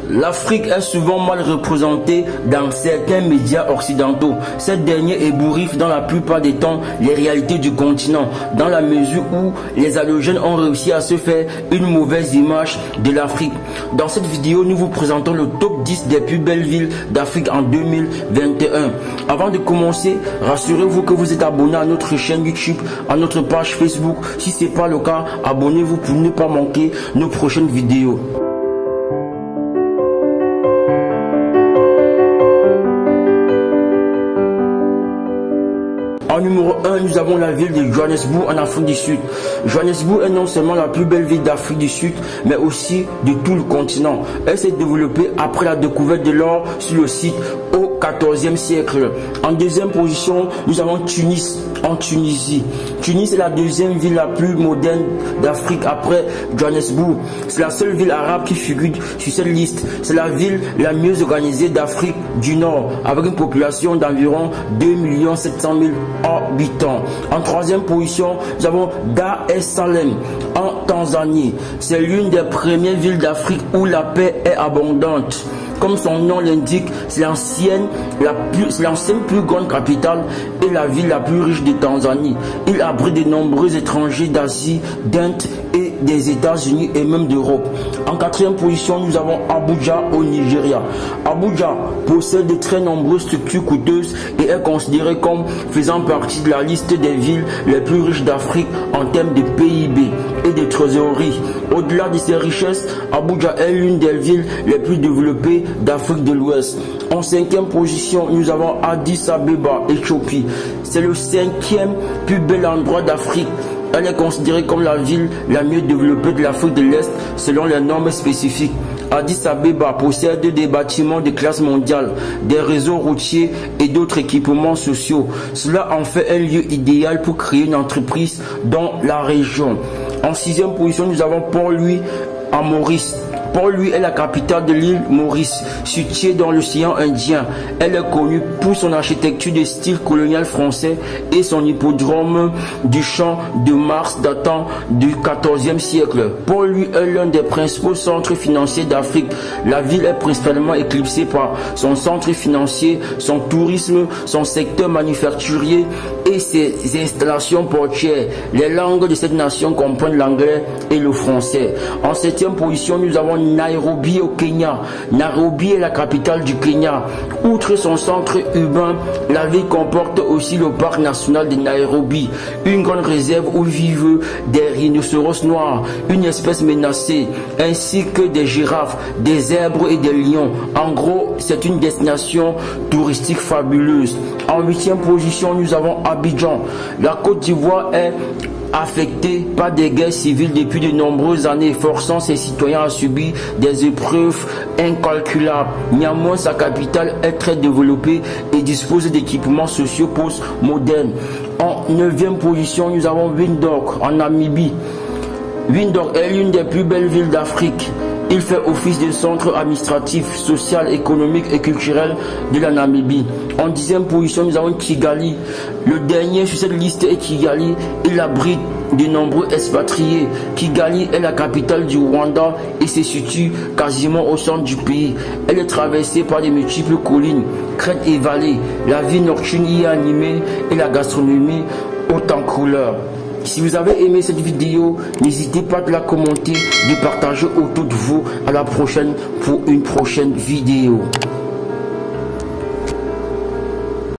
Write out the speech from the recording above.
L'Afrique est souvent mal représentée dans certains médias occidentaux. Cette dernière ébouriffe dans la plupart des temps les réalités du continent, dans la mesure où les halogènes ont réussi à se faire une mauvaise image de l'Afrique. Dans cette vidéo, nous vous présentons le top 10 des plus belles villes d'Afrique en 2021. Avant de commencer, rassurez-vous que vous êtes abonné à notre chaîne YouTube, à notre page Facebook. Si ce n'est pas le cas, abonnez-vous pour ne pas manquer nos prochaines vidéos. En numéro 1, nous avons la ville de Johannesburg en Afrique du Sud. Johannesburg est non seulement la plus belle ville d'Afrique du Sud, mais aussi de tout le continent. Elle s'est développée après la découverte de l'or sur le site au XIVe siècle. En deuxième position, nous avons Tunis en Tunisie. Tunis est la deuxième ville la plus moderne d'Afrique après Johannesburg. C'est la seule ville arabe qui figure sur cette liste. C'est la ville la mieux organisée d'Afrique du Nord, avec une population d'environ 2 700 000 habitants. En troisième position, nous avons Dar es Salaam en Tanzanie. C'est l'une des premières villes d'Afrique où la paix est abondante. Comme son nom l'indique, c'est l'ancienne plus grande capitale et la ville la plus riche de Tanzanie. Il abrite de nombreux étrangers d'Asie, d'Inde et des États-Unis et même d'Europe. En quatrième position, nous avons Abuja au Nigeria. Abuja possède de très nombreuses structures coûteuses et est considérée comme faisant partie de la liste des villes les plus riches d'Afrique en termes de PIB et de trésorerie. Au-delà de ses richesses, Abuja est l'une des villes les plus développées d'Afrique de l'Ouest. En cinquième position, nous avons Addis Abeba, Éthiopie. C'est le cinquième plus bel endroit d'Afrique. Elle est considérée comme la ville la mieux développée de l'Afrique de l'Est selon les normes spécifiques. Addis Abeba possède des bâtiments de classe mondiale, des réseaux routiers et d'autres équipements sociaux. Cela en fait un lieu idéal pour créer une entreprise dans la région. En sixième position, nous avons Port-Louis à Maurice. Port-Louis est la capitale de l'île Maurice, située dans l'océan Indien. Elle est connue pour son architecture de style colonial français et son hippodrome du Champ de Mars datant du XIVe siècle. Port-Louis est l'un des principaux centres financiers d'Afrique. La ville est principalement éclipsée par son centre financier, son tourisme, son secteur manufacturier et ses installations portuaires. Les langues de cette nation comprennent l'anglais et le français. En septième position, nous avons Nairobi au Kenya. Nairobi est la capitale du Kenya. Outre son centre urbain, la ville comporte aussi le parc national de Nairobi, une grande réserve où vivent des rhinocéros noirs, une espèce menacée, ainsi que des girafes, des zèbres et des lions. En gros, c'est une destination touristique fabuleuse. En huitième position, nous avons Abidjan. La Côte d'Ivoire est affectée par des guerres civiles depuis de nombreuses années, forçant ses citoyens à subir des épreuves incalculables. Néanmoins, sa capitale est très développée et dispose d'équipements sociaux post-modernes. En neuvième position, nous avons Windhoek en Namibie. Windhoek est l'une des plus belles villes d'Afrique. Il fait office de centre administratif, social, économique et culturel de la Namibie. En dixième position, nous avons Kigali. Le dernier sur cette liste est Kigali. Il abrite de nombreux expatriés. Kigali est la capitale du Rwanda et se situe quasiment au centre du pays. Elle est traversée par de multiples collines, crêtes et vallées. La vie nocturne y est animée et la gastronomie haute en couleur. Si vous avez aimé cette vidéo, n'hésitez pas à la commenter, de partager autour de vous. À la prochaine pour une prochaine vidéo.